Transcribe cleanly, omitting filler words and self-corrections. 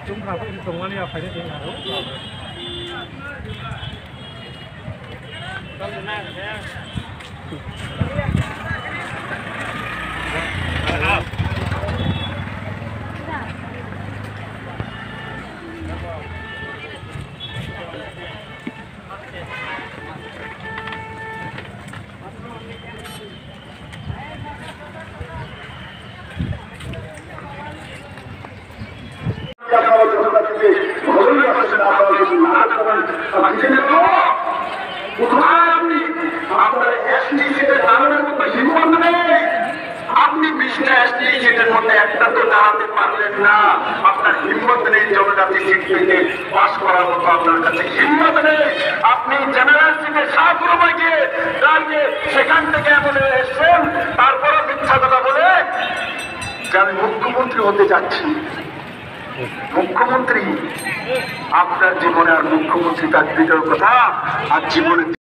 chúng ta cũng cùng anh phải đến nào আপনি 20টা ST সিটের মধ্যে একটা তো দাঁড়াতে পারলেন না। আপনার হিম্মত নেই জনজাতি সিট থেকে পাস করার মতো, আপনার কাছে হিম্মত নেই। আপনি জেনারেল সিটে সাফরমায় গিয়ে দাঁড়িয়ে সেখান থেকে এমন এসছেন, তারপরে মিথ্যা কথা বলে যে আমি মুখ্যমন্ত্রী হতে যাচ্ছি। মুখ্যমন্ত্রী আপনার জীবনে আর মুখ্যমন্ত্রী তার কথা আর জীবনে